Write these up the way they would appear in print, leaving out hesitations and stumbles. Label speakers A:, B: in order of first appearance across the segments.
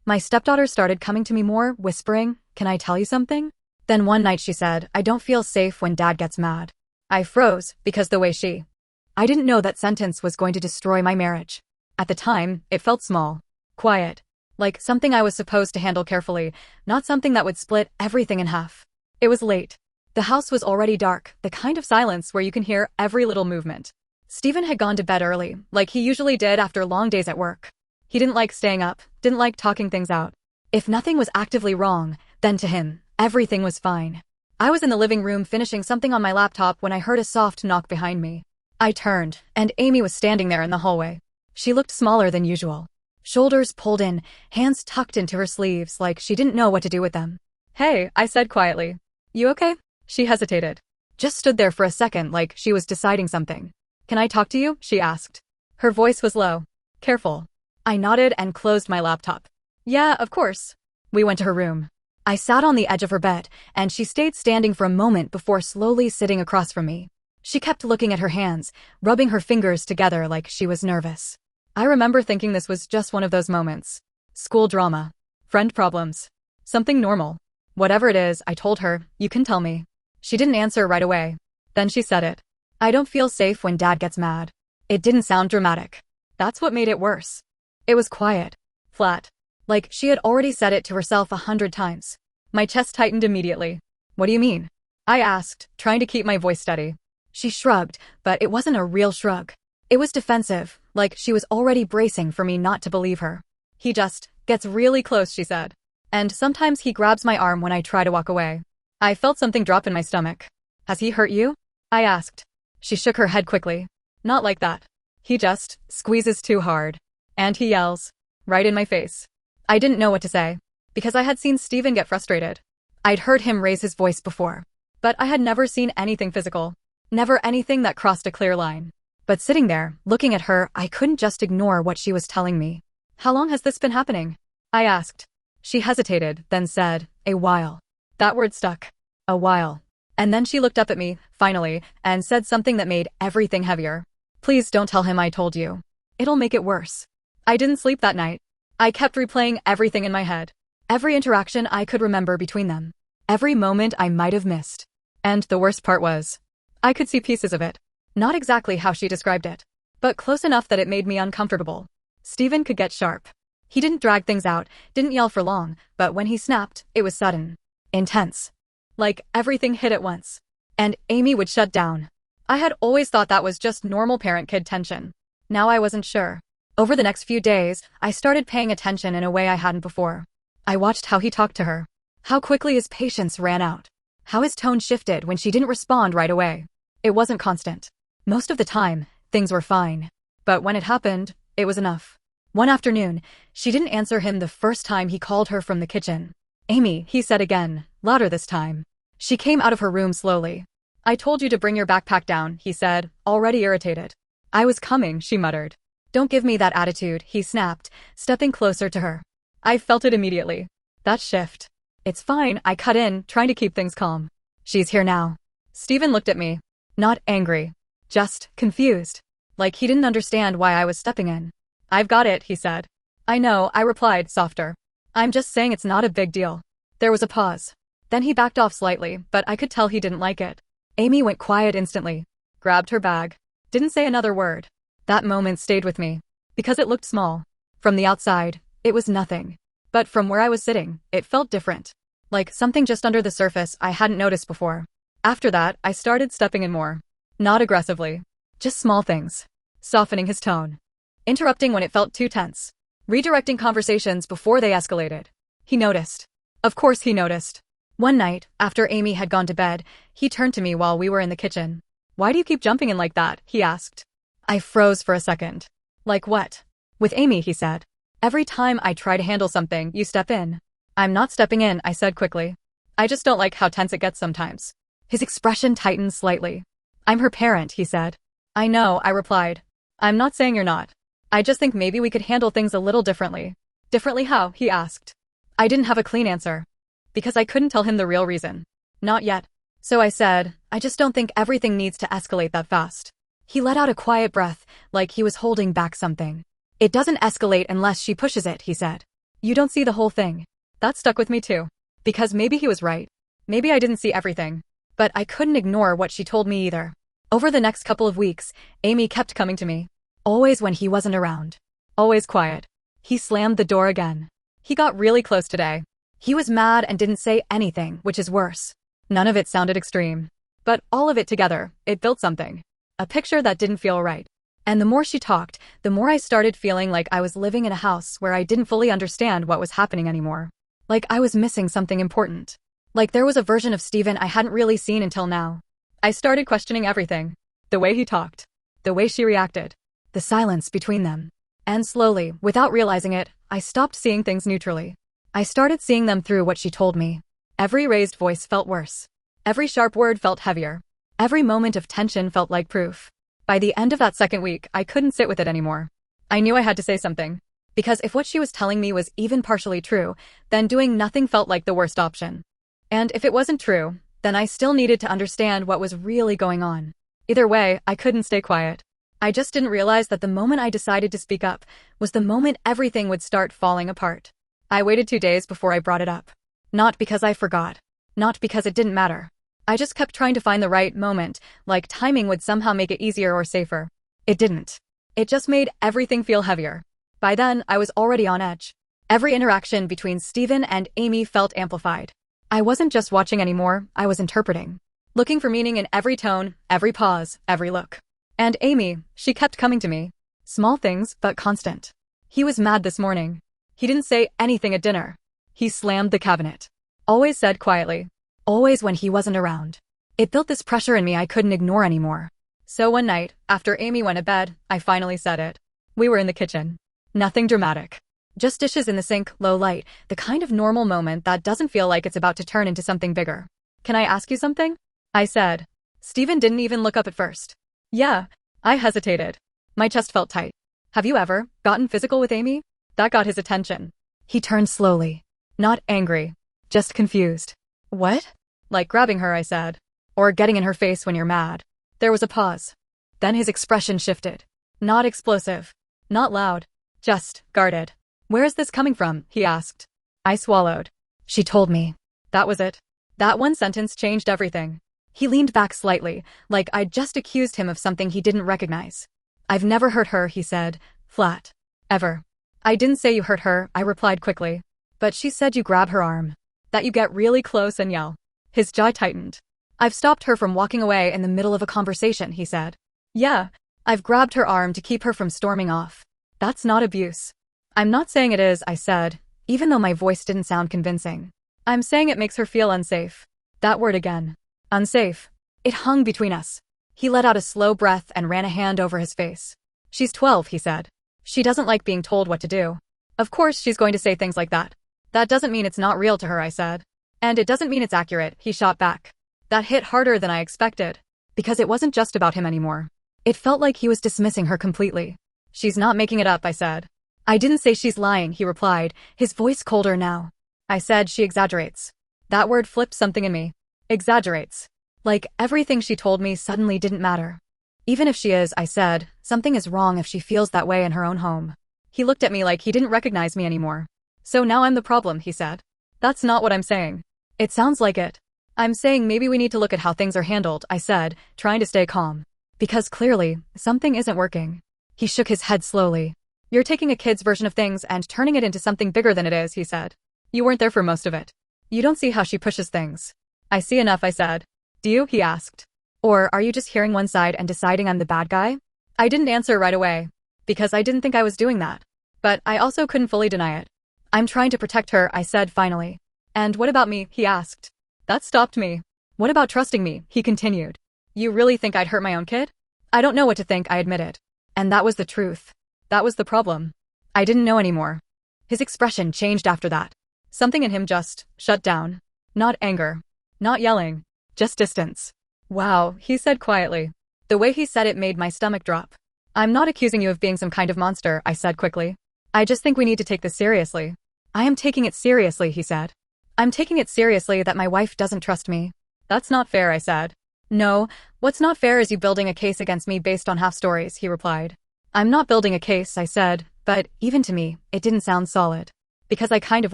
A: My stepdaughter started coming to me more, whispering, "Can I tell you something?" Then one night she said, "I don't feel safe when dad gets mad." I froze, because I didn't know that sentence was going to destroy my marriage. At the time, it felt small, quiet, like something I was supposed to handle carefully, not something that would split everything in half. It was late. The house was already dark, the kind of silence where you can hear every little movement. Stephen had gone to bed early, like he usually did after long days at work. He didn't like staying up, didn't like talking things out. If nothing was actively wrong, then to him, everything was fine. I was in the living room finishing something on my laptop when I heard a soft knock behind me. I turned, and Amy was standing there in the hallway. She looked smaller than usual. Shoulders pulled in, hands tucked into her sleeves like she didn't know what to do with them. "Hey," I said quietly. "You okay?" She hesitated. Just stood there for a second like she was deciding something. "Can I talk to you?" she asked. Her voice was low. "Careful." I nodded and closed my laptop. "Yeah, of course." We went to her room. I sat on the edge of her bed, and she stayed standing for a moment before slowly sitting across from me. She kept looking at her hands, rubbing her fingers together like she was nervous. I remember thinking this was just one of those moments. School drama. Friend problems. Something normal. Whatever it is, I told her, "You can tell me." She didn't answer right away. Then she said it. "I don't feel safe when dad gets mad." It didn't sound dramatic. That's what made it worse. It was quiet. Flat. Like she had already said it to herself 100 times. My chest tightened immediately. "What do you mean?" I asked, trying to keep my voice steady. She shrugged, but it wasn't a real shrug. It was defensive, like she was already bracing for me not to believe her. "He just gets really close," she said. "And sometimes he grabs my arm when I try to walk away." I felt something drop in my stomach. "Has he hurt you?" I asked. She shook her head quickly. "Not like that. He just squeezes too hard. And he yells. Right in my face." I didn't know what to say, because I had seen Stephen get frustrated. I'd heard him raise his voice before, but I had never seen anything physical. Never anything that crossed a clear line. But sitting there, looking at her, I couldn't just ignore what she was telling me. "How long has this been happening?" I asked. She hesitated, then said, "A while." That word stuck. A while. And then she looked up at me, finally, and said something that made everything heavier. "Please don't tell him I told you. It'll make it worse." I didn't sleep that night. I kept replaying everything in my head. Every interaction I could remember between them. Every moment I might have missed. And the worst part was, I could see pieces of it. Not exactly how she described it, but close enough that it made me uncomfortable. Stephen could get sharp. He didn't drag things out, didn't yell for long, but when he snapped, it was sudden. Intense. Like everything hit at once. And Amy would shut down. I had always thought that was just normal parent-kid tension. Now I wasn't sure. Over the next few days, I started paying attention in a way I hadn't before. I watched how he talked to her. How quickly his patience ran out. How his tone shifted when she didn't respond right away. It wasn't constant. Most of the time, things were fine. But when it happened, it was enough. One afternoon, she didn't answer him the first time he called her from the kitchen. "Amy," he said again, louder this time. She came out of her room slowly. "I told you to bring your backpack down," he said, already irritated. "I was coming," she muttered. "Don't give me that attitude," he snapped, stepping closer to her. I felt it immediately. That shift. "It's fine," I cut in, trying to keep things calm. "She's here now." Stephen looked at me. Not angry. Just confused. Like he didn't understand why I was stepping in. "I've got it," he said. "I know," I replied, softer. "I'm just saying it's not a big deal." There was a pause. Then he backed off slightly, but I could tell he didn't like it. Amy went quiet instantly. Grabbed her bag. Didn't say another word. That moment stayed with me. Because it looked small. From the outside, it was nothing. But from where I was sitting, it felt different. Like something just under the surface I hadn't noticed before. After that, I started stepping in more. Not aggressively. Just small things. Softening his tone. Interrupting when it felt too tense. Redirecting conversations before they escalated. He noticed. Of course he noticed. One night, after Amy had gone to bed, he turned to me while we were in the kitchen. "Why do you keep jumping in like that?" he asked. I froze for a second. "Like what?" "With Amy," he said. "Every time I try to handle something, you step in." "I'm not stepping in," I said quickly. "I just don't like how tense it gets sometimes." His expression tightened slightly. "I'm her parent," he said. "I know," I replied. "I'm not saying you're not. I just think maybe we could handle things a little differently." "Differently how?" he asked. I didn't have a clean answer. Because I couldn't tell him the real reason. Not yet. So I said, "I just don't think everything needs to escalate that fast." He let out a quiet breath, like he was holding back something. "It doesn't escalate unless she pushes it," he said. You don't see the whole thing. That stuck with me too. Because maybe he was right. Maybe I didn't see everything. But I couldn't ignore what she told me either. Over the next couple of weeks, Amy kept coming to me. Always when he wasn't around. Always quiet. He slammed the door again. He got really close today. He was mad and didn't say anything, which is worse. None of it sounded extreme. But all of it together, it built something. A picture that didn't feel right. And the more she talked, the more I started feeling like I was living in a house where I didn't fully understand what was happening anymore. Like I was missing something important. Like there was a version of Steven I hadn't really seen until now. I started questioning everything. The way he talked. The way she reacted. The silence between them. And slowly, without realizing it, I stopped seeing things neutrally. I started seeing them through what she told me. Every raised voice felt worse. Every sharp word felt heavier. Every moment of tension felt like proof. By the end of that second week, I couldn't sit with it anymore. I knew I had to say something. Because if what she was telling me was even partially true, then doing nothing felt like the worst option. And if it wasn't true, then I still needed to understand what was really going on. Either way, I couldn't stay quiet. I just didn't realize that the moment I decided to speak up was the moment everything would start falling apart. I waited 2 days before I brought it up. Not because I forgot. Not because it didn't matter. I just kept trying to find the right moment, like timing would somehow make it easier or safer. It didn't. It just made everything feel heavier. By then, I was already on edge. Every interaction between Steven and Amy felt amplified. I wasn't just watching anymore, I was interpreting. Looking for meaning in every tone, every pause, every look. And Amy, she kept coming to me. Small things, but constant. He was mad this morning. He didn't say anything at dinner. He slammed the cabinet. Always said quietly. Always when he wasn't around. It built this pressure in me I couldn't ignore anymore. So one night, after Amy went to bed, I finally said it. We were in the kitchen. Nothing dramatic. Just dishes in the sink, low light, the kind of normal moment that doesn't feel like it's about to turn into something bigger. Can I ask you something? I said. Steven didn't even look up at first. Yeah. I hesitated. My chest felt tight. Have you ever gotten physical with Amy? That got his attention. He turned slowly. Not angry. Just confused. What? Like grabbing her, I said. Or getting in her face when you're mad. There was a pause. Then his expression shifted. Not explosive. Not loud. Just guarded. Where is this coming from? He asked. I swallowed. She told me. That was it. That one sentence changed everything. He leaned back slightly, like I'd just accused him of something he didn't recognize. I've never hurt her, he said, flat. Ever. I didn't say you hurt her, I replied quickly. But she said you grab her arm. That you get really close and yell. His jaw tightened. I've stopped her from walking away in the middle of a conversation, he said. Yeah, I've grabbed her arm to keep her from storming off. That's not abuse. I'm not saying it is, I said, even though my voice didn't sound convincing. I'm saying it makes her feel unsafe. That word again. Unsafe. It hung between us. He let out a slow breath and ran a hand over his face. She's 12, he said. She doesn't like being told what to do. Of course she's going to say things like that. That doesn't mean it's not real to her, I said. And it doesn't mean it's accurate, he shot back. That hit harder than I expected. Because it wasn't just about him anymore. It felt like he was dismissing her completely. She's not making it up, I said. I didn't say she's lying, he replied, his voice colder now. I said she exaggerates. That word flipped something in me. Exaggerates. Like everything she told me suddenly didn't matter. Even if she is, I said, something is wrong if she feels that way in her own home. He looked at me like he didn't recognize me anymore. So now I'm the problem, he said. That's not what I'm saying. It sounds like it. I'm saying maybe we need to look at how things are handled, I said, trying to stay calm. Because clearly, something isn't working. He shook his head slowly. You're taking a kid's version of things and turning it into something bigger than it is, he said. You weren't there for most of it. You don't see how she pushes things. I see enough, I said. Do you? He asked. Or are you just hearing one side and deciding I'm the bad guy? I didn't answer right away. Because I didn't think I was doing that. But I also couldn't fully deny it. I'm trying to protect her, I said finally. And what about me? He asked. That stopped me. What about trusting me? He continued. You really think I'd hurt my own kid? I don't know what to think, I admitted. And that was the truth. That was the problem. I didn't know anymore. His expression changed after that. Something in him just shut down. Not anger. Not yelling. Just distance. Wow, he said quietly. The way he said it made my stomach drop. I'm not accusing you of being some kind of monster, I said quickly. I just think we need to take this seriously. I am taking it seriously, he said. I'm taking it seriously that my wife doesn't trust me. That's not fair, I said. No, what's not fair is you building a case against me based on half stories, he replied. I'm not building a case, I said, but even to me, it didn't sound solid. Because I kind of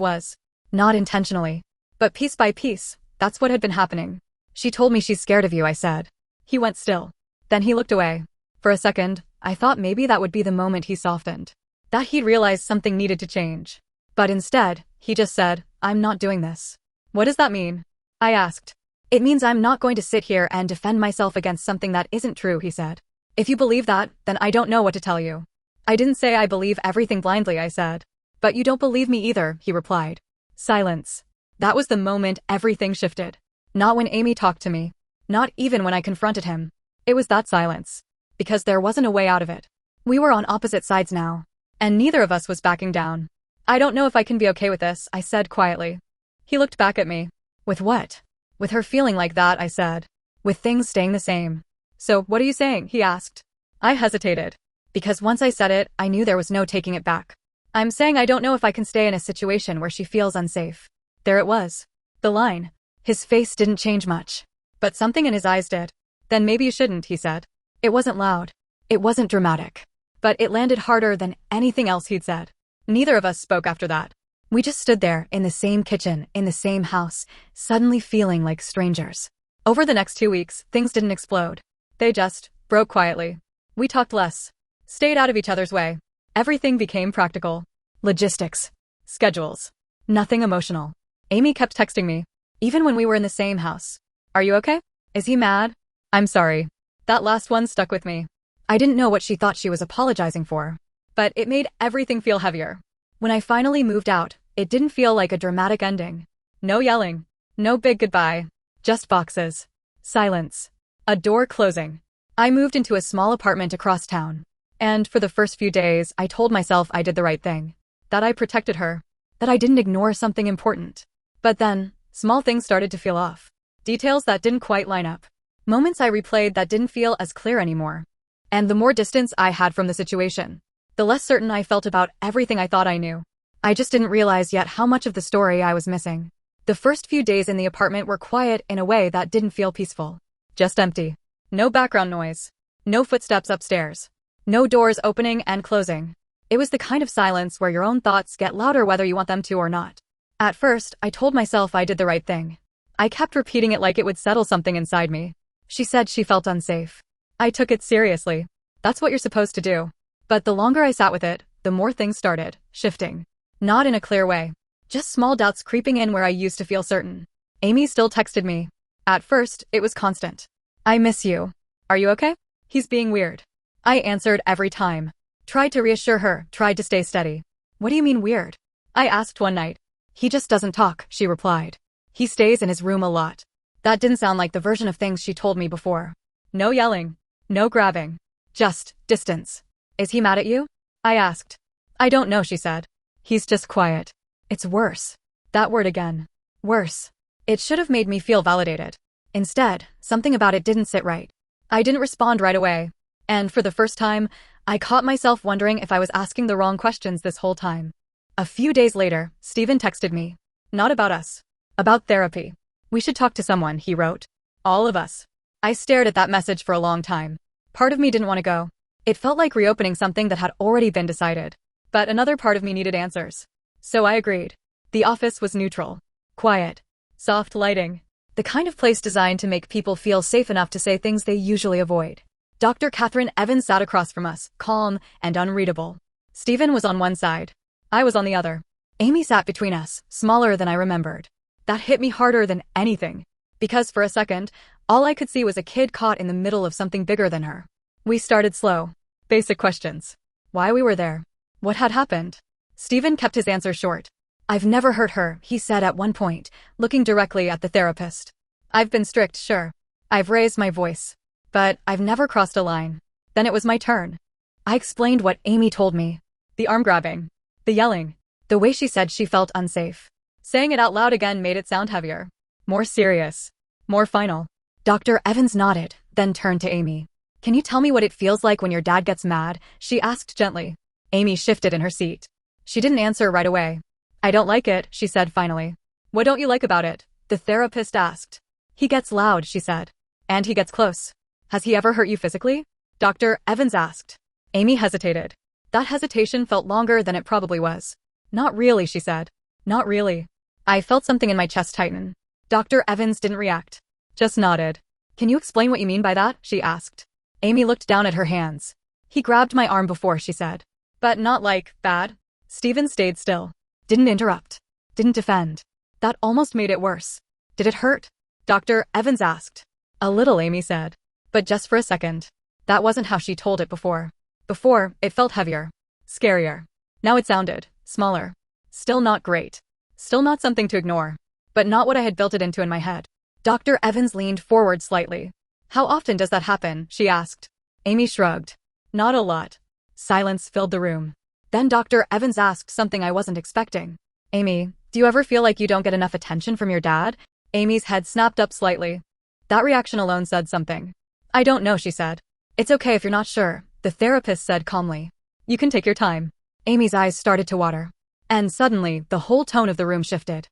A: was. Not intentionally. But piece by piece, that's what had been happening. She told me she's scared of you, I said. He went still. Then he looked away. For a second, I thought maybe that would be the moment he softened. That he'd realize something needed to change. But instead, he just said, I'm not doing this. What does that mean? I asked. It means I'm not going to sit here and defend myself against something that isn't true, he said. If you believe that, then I don't know what to tell you. I didn't say I believe everything blindly, I said. But you don't believe me either, he replied. Silence. That was the moment everything shifted. Not when Amy talked to me. Not even when I confronted him. It was that silence. Because there wasn't a way out of it. We were on opposite sides now. And neither of us was backing down. I don't know if I can be okay with this, I said quietly. He looked back at me. With what? With her feeling like that, I said. With things staying the same. So, what are you saying? He asked. I hesitated. Because once I said it, I knew there was no taking it back. I'm saying I don't know if I can stay in a situation where she feels unsafe. There it was. The line. His face didn't change much. But something in his eyes did. Then maybe you shouldn't, he said. It wasn't loud. It wasn't dramatic. But it landed harder than anything else he'd said. Neither of us spoke after that. We just stood there, in the same kitchen, in the same house, suddenly feeling like strangers. Over the next 2 weeks, things didn't explode. They just broke quietly. We talked less. Stayed out of each other's way. Everything became practical. Logistics. Schedules. Nothing emotional. Amy kept texting me. Even when we were in the same house. Are you okay? Is he mad? I'm sorry. That last one stuck with me. I didn't know what she thought she was apologizing for. But it made everything feel heavier. When I finally moved out, it didn't feel like a dramatic ending. No yelling. No big goodbye. Just boxes. Silence. A door closing. I moved into a small apartment across town. And for the first few days, I told myself I did the right thing. That I protected her. That I didn't ignore something important. But then, small things started to feel off. Details that didn't quite line up. Moments I replayed that didn't feel as clear anymore. And the more distance I had from the situation, the less certain I felt about everything I thought I knew. I just didn't realize yet how much of the story I was missing. The first few days in the apartment were quiet in a way that didn't feel peaceful. Just empty. No background noise. No footsteps upstairs. No doors opening and closing. It was the kind of silence where your own thoughts get louder whether you want them to or not. At first, I told myself I did the right thing. I kept repeating it like it would settle something inside me. She said she felt unsafe. I took it seriously. That's what you're supposed to do. But the longer I sat with it, the more things started shifting. Not in a clear way. Just small doubts creeping in where I used to feel certain. Amy still texted me. At first, it was constant. I miss you. Are you okay? He's being weird. I answered every time. Tried to reassure her, tried to stay steady. What do you mean weird? I asked one night. He just doesn't talk, she replied. He stays in his room a lot. That didn't sound like the version of things she told me before. No yelling. No grabbing. Just distance. Is he mad at you? I asked. I don't know, she said. He's just quiet. It's worse. That word again. Worse. It should have made me feel validated. Instead, something about it didn't sit right. I didn't respond right away. And for the first time, I caught myself wondering if I was asking the wrong questions this whole time. A few days later, Steven texted me. Not about us. About therapy. We should talk to someone, he wrote. All of us. I stared at that message for a long time. Part of me didn't want to go. It felt like reopening something that had already been decided. But another part of me needed answers. So I agreed. The office was neutral. Quiet. Soft lighting. The kind of place designed to make people feel safe enough to say things they usually avoid. Dr. Catherine Evans sat across from us, calm and unreadable. Stephen was on one side. I was on the other. Amy sat between us, smaller than I remembered. That hit me harder than anything. Because for a second, all I could see was a kid caught in the middle of something bigger than her. We started slow. Basic questions. Why we were there. What had happened? Stephen kept his answer short. I've never hurt her, he said at one point, looking directly at the therapist. I've been strict, sure. I've raised my voice. But I've never crossed a line. Then it was my turn. I explained what Amy told me. The arm grabbing. The yelling. The way she said she felt unsafe. Saying it out loud again made it sound heavier. More serious. More final. Dr. Evans nodded, then turned to Amy. Can you tell me what it feels like when your dad gets mad? She asked gently. Amy shifted in her seat. She didn't answer right away. I don't like it, she said finally. What don't you like about it? The therapist asked. He gets loud, she said. And he gets close. Has he ever hurt you physically? Dr. Evans asked. Amy hesitated. That hesitation felt longer than it probably was. Not really, she said. Not really. I felt something in my chest tighten. Dr. Evans didn't react. Just nodded. Can you explain what you mean by that? She asked. Amy looked down at her hands. He grabbed my arm before, she said. But not like, bad. Stephen stayed still. Didn't interrupt. Didn't defend. That almost made it worse. Did it hurt? Dr. Evans asked. A little, Amy said. But just for a second. That wasn't how she told it before. Before, it felt heavier. Scarier. Now it sounded smaller. Still not great. Still not something to ignore. But not what I had built it into in my head. Dr. Evans leaned forward slightly. How often does that happen? She asked. Amy shrugged. Not a lot. Silence filled the room. Then Dr. Evans asked something I wasn't expecting. Amy, do you ever feel like you don't get enough attention from your dad? Amy's head snapped up slightly. That reaction alone said something. I don't know, she said. It's okay if you're not sure, the therapist said calmly. You can take your time. Amy's eyes started to water. And suddenly, the whole tone of the room shifted.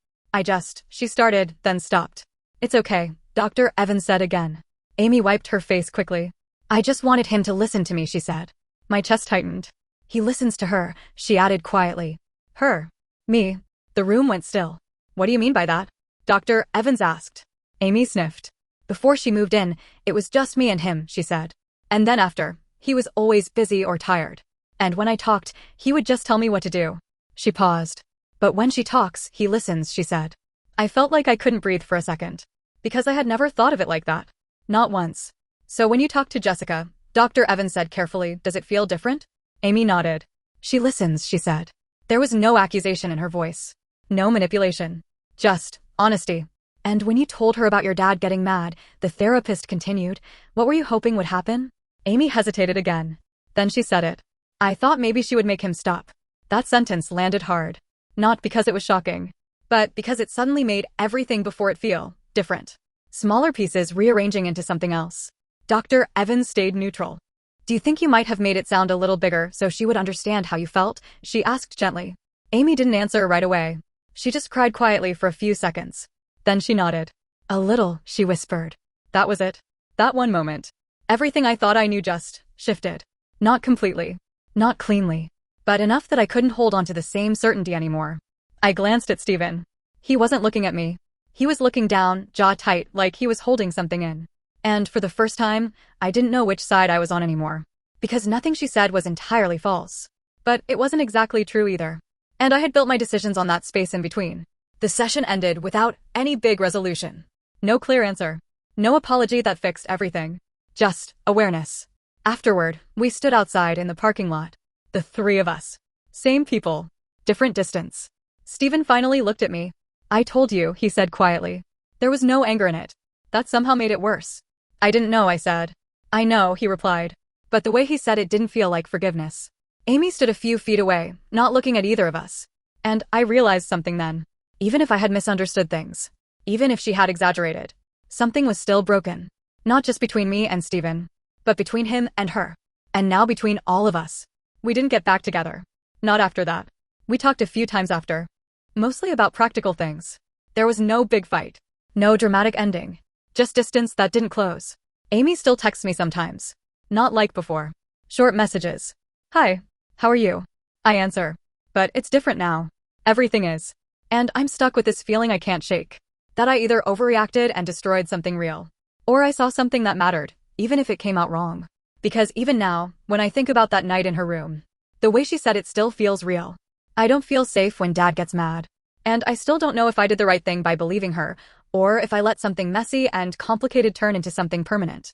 A: She started, then stopped. It's okay, Dr. Evans said again. Amy wiped her face quickly. I just wanted him to listen to me, she said. My chest tightened. He listens to her, she added quietly. Her. Me. The room went still. What do you mean by that? Dr. Evans asked. Amy sniffed. Before she moved in, it was just me and him, she said. And then after, he was always busy or tired. And when I talked, he would just tell me what to do. She paused. But when she talks, he listens, she said. I felt like I couldn't breathe for a second. Because I had never thought of it like that. Not once. So when you talk to Jessica, Dr. Evans said carefully, does it feel different? Amy nodded. She listens, she said. There was no accusation in her voice. No manipulation. Just honesty. And when you told her about your dad getting mad, the therapist continued, what were you hoping would happen? Amy hesitated again. Then she said it. I thought maybe she would make him stop. That sentence landed hard. Not because it was shocking, but because it suddenly made everything before it feel different. Smaller pieces rearranging into something else. Dr. Evans stayed neutral. Do you think you might have made it sound a little bigger so she would understand how you felt? She asked gently. Amy didn't answer right away. She just cried quietly for a few seconds. Then she nodded. A little, she whispered. That was it. That one moment. Everything I thought I knew just shifted. Not completely. Not cleanly. But enough that I couldn't hold on to the same certainty anymore. I glanced at Stephen. He wasn't looking at me. He was looking down, jaw tight, like he was holding something in. And for the first time, I didn't know which side I was on anymore. Because nothing she said was entirely false. But it wasn't exactly true either. And I had built my decisions on that space in between. The session ended without any big resolution. No clear answer. No apology that fixed everything. Just awareness. Afterward, we stood outside in the parking lot. The three of us. Same people. Different distance. Stephen finally looked at me. I told you, he said quietly. There was no anger in it. That somehow made it worse. I didn't know, I said. I know, he replied. But the way he said it didn't feel like forgiveness. Amy stood a few feet away, not looking at either of us. And I realized something then. Even if I had misunderstood things, even if she had exaggerated, something was still broken. Not just between me and Stephen, but between him and her. And now between all of us. We didn't get back together. Not after that. We talked a few times after. Mostly about practical things. There was no big fight. No dramatic ending. Just distance that didn't close. Amy still texts me sometimes. Not like before. Short messages. Hi, how are you? I answer. But it's different now. Everything is. And I'm stuck with this feeling I can't shake. That I either overreacted and destroyed something real. Or I saw something that mattered, even if it came out wrong. Because even now, when I think about that night in her room, the way she said it still feels real. I don't feel safe when Dad gets mad. And I still don't know if I did the right thing by believing her, or if I let something messy and complicated turn into something permanent.